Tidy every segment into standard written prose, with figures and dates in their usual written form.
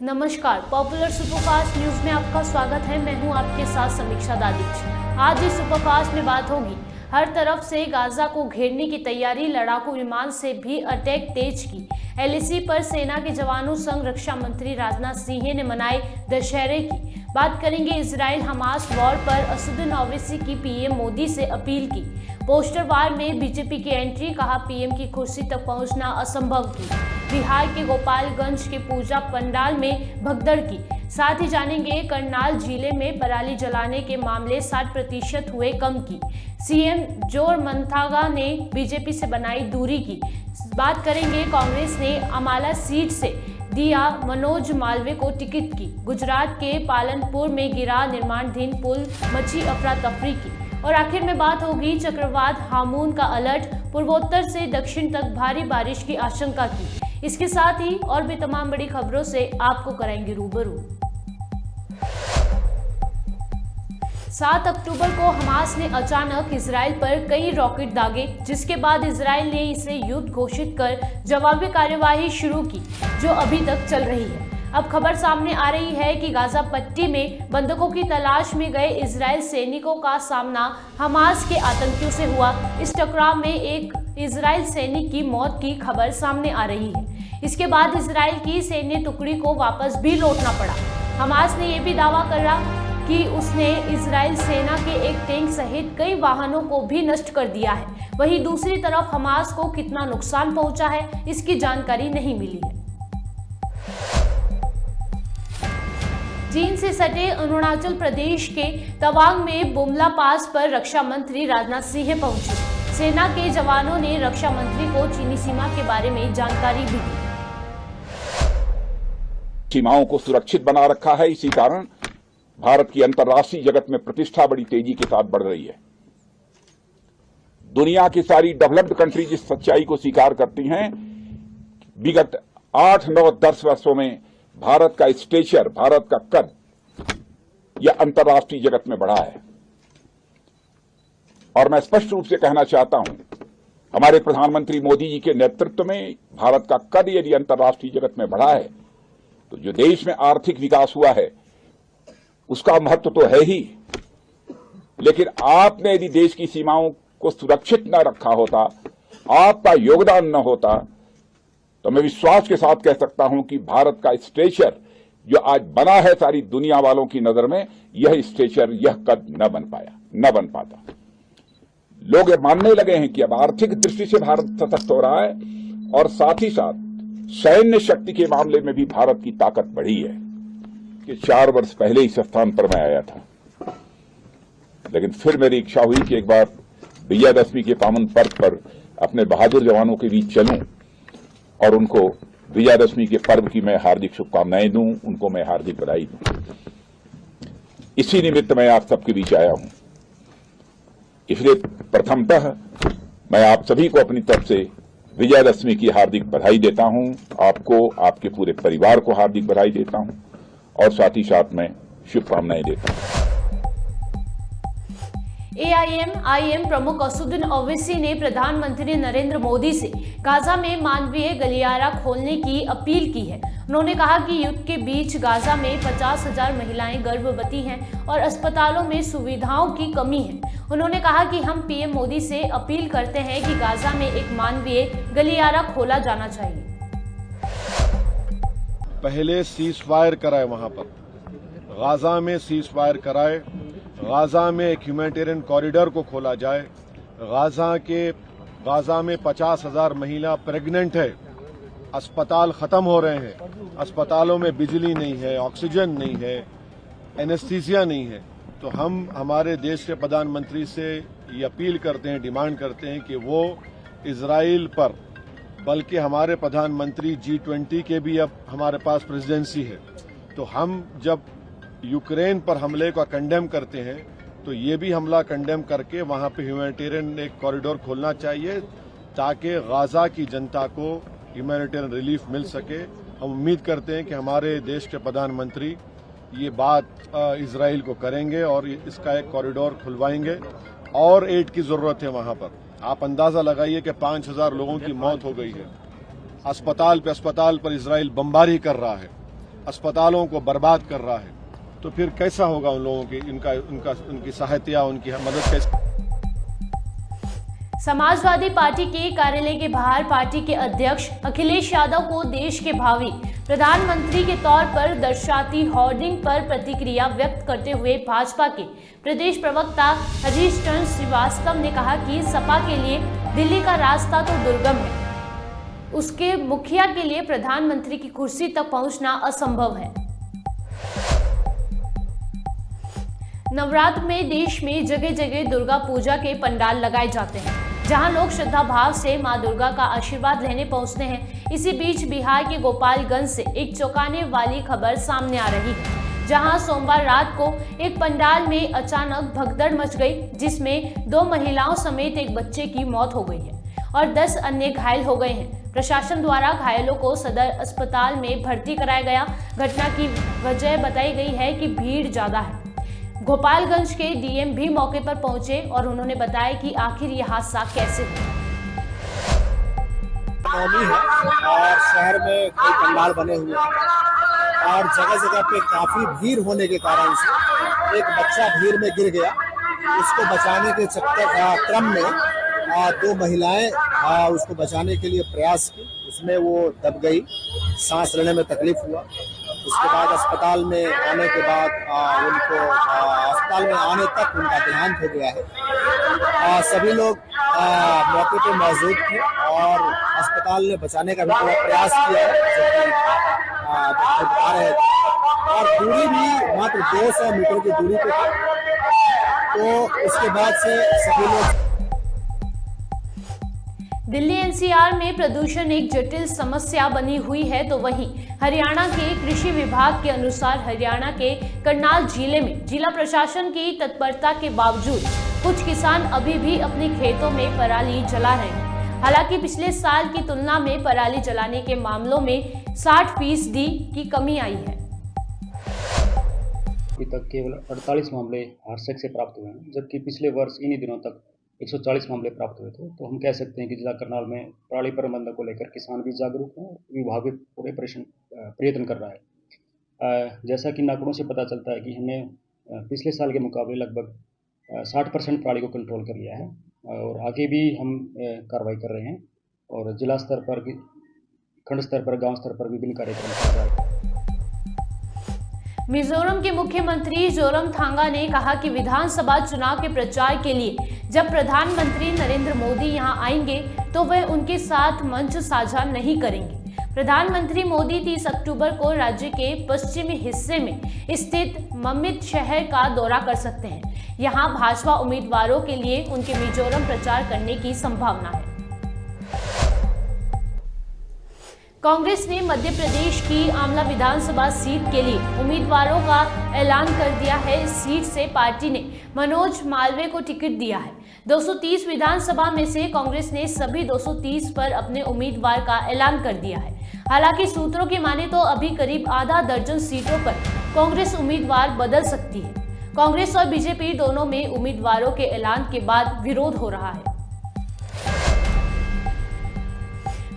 नमस्कार, popular superfast news में आपका स्वागत है। मैं हूं आपके साथ समीक्षा दादिच। आज इस सुपरफास्ट में बात होगी हर तरफ से गाजा को घेरने की तैयारी, लड़ाकू विमान से भी अटैक तेज की। एलएसी पर सेना के जवानों संग रक्षा मंत्री राजनाथ सिंह ने मनाई दशहरे की। बात करेंगे इजराइल हमास वॉर पर असदुद्दीन ओवैसी की पीएम मोदी से अपील की। पोस्टर वार में बीजेपी की एंट्री, कहा पीएम की कुर्सी तक पहुंचना असंभव की। बिहार के गोपालगंज के पूजा पंडाल में भगदड़ की। साथ ही जानेंगे करनाल जिले में पराली जलाने के मामले 60% हुए कम की। सीएम जोरमथांगा ने बीजेपी से बनाई दूरी की। बात करेंगे कांग्रेस ने अमाला सीट से दिया मनोज मालवीय को टिकट की। गुजरात के पालनपुर में गिरा निर्माणाधीन पुल, मची अफरा तफरी की। और आखिर में बात होगी चक्रवात हामून का अलर्ट, पूर्वोत्तर से दक्षिण तक भारी बारिश की आशंका की। इसके साथ ही और भी तमाम बड़ी खबरों से आपको कराएंगे रूबरू। 7 अक्टूबर को हमास ने अचानक इजराइल पर कई रॉकेट दागे, जिसके बाद इजराइल ने इसे युद्ध घोषित कर जवाबी कार्यवाही शुरू की, जो अभी तक चल रही है। अब खबर सामने आ रही है कि गाजा पट्टी में बंधकों की तलाश में गए इजराइल सैनिकों का सामना हमास के आतंकियों से हुआ। इस टकराव में एक इजराइल सैनिक की मौत की खबर सामने आ रही है। इसके बाद इजराइल की सैन्य टुकड़ी को वापस भी लौटना पड़ा। हमास ने यह भी दावा करा कि उसने इजराइल सेना के एक टैंक सहित कई वाहनों को भी नष्ट कर दिया है। वहीं दूसरी तरफ हमास को कितना नुकसान पहुंचा है, इसकी जानकारी नहीं मिली है। चीन से सटे अरुणाचल प्रदेश के तवांग में बुमला पास पर रक्षा मंत्री राजनाथ सिंह पहुंचे। सेना के जवानों ने रक्षा मंत्री को चीनी सीमा के बारे में जानकारी भी दी। सीमाओं को सुरक्षित बना रखा है, इसी कारण भारत की अंतर्राष्ट्रीय जगत में प्रतिष्ठा बड़ी तेजी के साथ बढ़ रही है। दुनिया की सारी डेवलप्ड कंट्रीज इस सच्चाई को स्वीकार करती हैं। विगत 8, 9, 10 वर्षों में भारत का स्टेचर, भारत का कद यह अंतर्राष्ट्रीय जगत में बढ़ा है। और मैं स्पष्ट रूप से कहना चाहता हूं, हमारे प्रधानमंत्री मोदी जी के नेतृत्व में भारत का कद यदि अंतर्राष्ट्रीय जगत में बढ़ा है, तो जो देश में आर्थिक विकास हुआ है उसका महत्व तो है ही, लेकिन आपने यदि देश की सीमाओं को सुरक्षित न रखा होता, आपका योगदान न होता, तो मैं विश्वास के साथ कह सकता हूं कि भारत का स्टेचर जो आज बना है सारी दुनिया वालों की नजर में, यह स्टेचर, यह कद न बन पाता। लोग ये मानने लगे हैं कि अब आर्थिक दृष्टि से भारत सशक्त हो रहा है और साथ ही साथ सैन्य शक्ति के मामले में भी भारत की ताकत बढ़ी है। कि 4 वर्ष पहले इस स्थान पर मैं आया था, लेकिन फिर मेरी इच्छा हुई कि एक बार विजयादशमी के पावन पर्व पर अपने बहादुर जवानों के बीच चलूं और उनको विजयादशमी के पर्व की मैं हार्दिक शुभकामनाएं दूं, उनको मैं हार्दिक बधाई दूं। इसी निमित्त मैं आप सबके बीच आया हूं। इसलिए प्रथमतः मैं आप सभी को अपनी तरफ से विजयादशमी की हार्दिक बधाई देता हूं। आपको, आपके पूरे परिवार को हार्दिक बधाई देता हूं और साथ ही साथ मैं शुभकामनाएं देता हूं। AIM प्रमुख असदुद्दीन ओवैसी ने प्रधानमंत्री नरेंद्र मोदी से गाजा में मानवीय गलियारा खोलने की अपील की है। उन्होंने कहा कि युद्ध के बीच गाजा में 50,000 महिलाएं गर्भवती हैं और अस्पतालों में सुविधाओं की कमी है। उन्होंने कहा कि हम पीएम मोदी से अपील करते हैं कि गाजा में एक मानवीय गलियारा खोला जाना चाहिए। पहले सीज फायर कराए, वहां पर गाजा में सीज फायर कराए, गाजा में एक ह्यूमैनिटेरियन कॉरिडोर को खोला जाए। गाजा में 50,000 महिला प्रेग्नेंट है, अस्पताल खत्म हो रहे हैं, अस्पतालों में बिजली नहीं है, ऑक्सीजन नहीं है, एनेस्थीसिया नहीं है। तो हम हमारे देश के प्रधानमंत्री से ये अपील करते हैं, डिमांड करते हैं कि वो इजराइल पर, बल्कि हमारे प्रधानमंत्री G20 के भी अब हमारे पास प्रेसिडेंसी है, तो हम जब यूक्रेन पर हमले का कंडेम करते हैं तो ये भी हमला कंडेम करके वहां पे ह्यूमैनिटेरियन एक कॉरिडोर खोलना चाहिए, ताकि गाजा की जनता को ह्यूमैनिटेरियन रिलीफ मिल सके। हम उम्मीद करते हैं कि हमारे देश के प्रधानमंत्री ये बात इजराइल को करेंगे और इसका एक कॉरिडोर खुलवाएंगे। और एड की जरूरत है वहां पर। आप अंदाजा लगाइए कि 5,000 लोगों की मौत हो गई है। अस्पताल पर इजराइल बमबारी कर रहा है। अस्पतालों को बर्बाद कर रहा है, तो फिर कैसा होगा उन लोगों की उनकी सहायता, उनकी मदद कैसे? समाजवादी पार्टी के कार्यालय के बाहर पार्टी के अध्यक्ष अखिलेश यादव को देश के भावी प्रधानमंत्री के तौर पर दर्शाती होर्डिंग पर प्रतिक्रिया व्यक्त करते हुए भाजपा के प्रदेश प्रवक्ता हरीश चंद्र श्रीवास्तव ने कहा कि सपा के लिए दिल्ली का रास्ता तो दुर्गम है, उसके मुखिया के लिए प्रधानमंत्री की कुर्सी तक पहुंचना असंभव है। नवरात्र में देश में जगह जगह दुर्गा पूजा के पंडाल लगाए जाते हैं, जहां लोग श्रद्धा भाव से मां दुर्गा का आशीर्वाद लेने पहुंचते हैं। इसी बीच बिहार के गोपालगंज से एक चौंकाने वाली खबर सामने आ रही है, जहां सोमवार रात को एक पंडाल में अचानक भगदड़ मच गई, जिसमें 2 महिलाओं समेत एक बच्चे की मौत हो गई है और 10 अन्य घायल हो गए हैं। प्रशासन द्वारा घायलों को सदर अस्पताल में भर्ती कराया गया। घटना की वजह बताई गई है कि भीड़ ज्यादा है। गोपालगंज के डीएम भी मौके पर पहुंचे और उन्होंने बताया कि आखिर यह हादसा कैसे हुआ। नवमी है और शहर में कई पंडाल बने हुए हैं और जगह जगह पे काफी भीड़ होने के कारण से एक बच्चा भीड़ में गिर गया। उसको बचाने के क्रम में 2 महिलाएं उसको बचाने के लिए प्रयास की, उसमें वो दब गई, सांस लेने में तकलीफ हुआ। उसके बाद अस्पताल में आने के बाद उनको अस्पताल में आने तक उनका देहांत हो गया है। सभी लोग मौके पे मौजूद थे और अस्पताल ने बचाने का भी पूरा प्रयास किया है, बता रहे थे और दूरी भी मात्र 200 मीटर की दूरी पे थी। तो उसके बाद से सभी लोग। दिल्ली एनसीआर में प्रदूषण एक जटिल समस्या बनी हुई है, तो वहीं हरियाणा के कृषि विभाग के अनुसार हरियाणा के करनाल जिले में जिला प्रशासन की तत्परता के बावजूद कुछ किसान अभी भी अपने खेतों में पराली जला रहे हैं। हालांकि पिछले साल की तुलना में पराली जलाने के मामलों में 60% की कमी आई है। अभी तक केवल 48 मामले हार्सेक से प्राप्त हुए हैं, जबकि पिछले वर्ष इन्हीं दिनों तक 140 मामले प्राप्त हुए थे। तो हम कह सकते हैं कि जिला करनाल में पराली प्रबंधन को लेकर किसान भी जागरूक हैं, विभाग भी पूरे प्रयत्न कर रहा है। जैसा कि आंकड़ों से पता चलता है कि हमने पिछले साल के मुकाबले लगभग 60% पराली को कंट्रोल कर लिया है और आगे भी हम कार्रवाई कर रहे हैं और जिला स्तर पर, खंड स्तर पर, गांव स्तर पर विभिन्न कार्यक्रम चल रहा है। मिजोरम के मुख्यमंत्री जोरमथांगा ने कहा कि विधानसभा चुनाव के प्रचार के लिए जब प्रधानमंत्री नरेंद्र मोदी यहां आएंगे तो वह उनके साथ मंच साझा नहीं करेंगे। प्रधानमंत्री मोदी 30 अक्टूबर को राज्य के पश्चिमी हिस्से में स्थित ममित शहर का दौरा कर सकते हैं। यहां भाजपा उम्मीदवारों के लिए उनके मिजोरम प्रचार करने की संभावना है। कांग्रेस ने मध्य प्रदेश की आमला विधानसभा सीट के लिए उम्मीदवारों का ऐलान कर दिया है। इस सीट से पार्टी ने मनोज मालवीय को टिकट दिया है। 230 विधानसभा में से कांग्रेस ने सभी 230 पर अपने उम्मीदवार का ऐलान कर दिया है। हालांकि सूत्रों की माने तो अभी करीब आधा दर्जन सीटों पर कांग्रेस उम्मीदवार बदल सकती है। कांग्रेस और बीजेपी दोनों में उम्मीदवारों के ऐलान के बाद विरोध हो रहा है।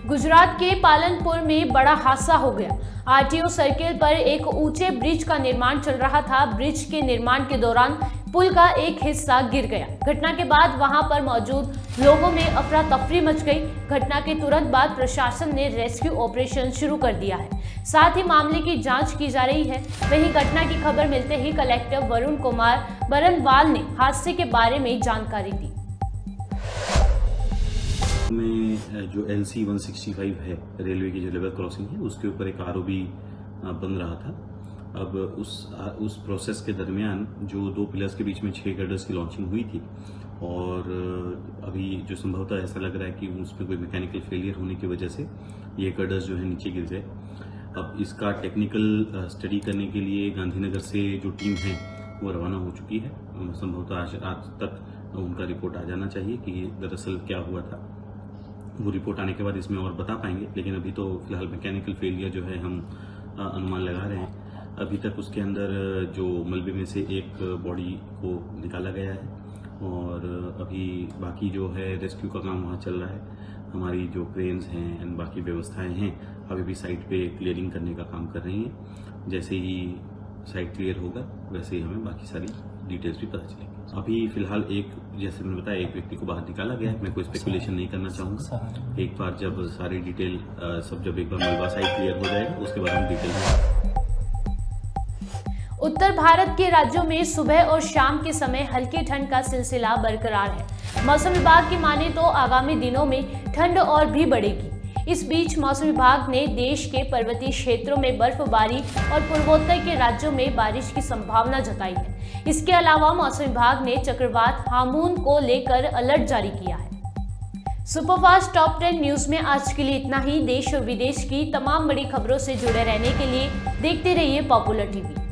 गुजरात के पालनपुर में बड़ा हादसा हो गया। आरटीओ सर्किल पर एक ऊंचे ब्रिज का निर्माण चल रहा था। ब्रिज के निर्माण के दौरान पुल का एक हिस्सा गिर गया। घटना के बाद वहां पर मौजूद लोगों में अफरा तफरी मच गई। घटना के तुरंत बाद प्रशासन ने रेस्क्यू ऑपरेशन शुरू कर दिया है। साथ ही मामले की जांच की जा रही है। वहीं घटना की खबर मिलते ही कलेक्टर वरुण कुमार बरनवाल ने हादसे के बारे में जानकारी दी। में जो LC 165 है, रेलवे की जो लेवल क्रॉसिंग है, उसके ऊपर एक ROB बन रहा था। अब उस प्रोसेस के दरमियान जो 2 पिलर्स के बीच में 6 गर्डर्स की लॉन्चिंग हुई थी और अभी जो संभवतः ऐसा लग रहा है कि उसमें कोई मैकेनिकल फेलियर होने की वजह से ये गर्डर्स जो है नीचे गिर गए। अब इसका टेक्निकल स्टडी करने के लिए गांधीनगर से जो टीम है वो रवाना हो चुकी है। संभवतः आज तक उनका रिपोर्ट आ जाना चाहिए कि दरअसल क्या हुआ था। वो रिपोर्ट आने के बाद इसमें और बता पाएंगे, लेकिन अभी तो फिलहाल मैकेनिकल फेलियर जो है हम अनुमान लगा रहे हैं। अभी तक उसके अंदर जो मलबे में से एक बॉडी को निकाला गया है और अभी बाकी जो है रेस्क्यू का काम वहाँ चल रहा है। हमारी जो क्रेन्स हैं एंड बाकी व्यवस्थाएं हैं अभी भी साइट पे क्लियरिंग करने का काम कर रही हैं जैसे ही साइट क्लियर होगा वैसे ही हमें बाकी सारी डिटेल्स भी पता चलेंगी। अभी फिलहाल जैसे मैंने बताया, एक व्यक्ति को बाहर निकाला गया है। मैं कोई स्पेकुलेशन नहीं करना चाहूँगा। एक बार जब सारी डिटेल जब एक बार मलबा साइट क्लियर हो जाएगा उसके बाद हम डिटेल। उत्तर भारत के राज्यों में सुबह और शाम के समय हल्की ठंड का सिलसिला बरकरार है। मौसम विभाग की माने तो आगामी दिनों में ठंड और भी बढ़ेगी। इस बीच मौसम विभाग ने देश के पर्वतीय क्षेत्रों में बर्फबारी और पूर्वोत्तर के राज्यों में बारिश की संभावना जताई है। इसके अलावा मौसम विभाग ने चक्रवात हामून को लेकर अलर्ट जारी किया है। सुपरफास्ट टॉप 10 न्यूज में आज के लिए इतना ही। देश और विदेश की तमाम बड़ी खबरों से जुड़े रहने के लिए देखते रहिए पॉपुलर टीवी।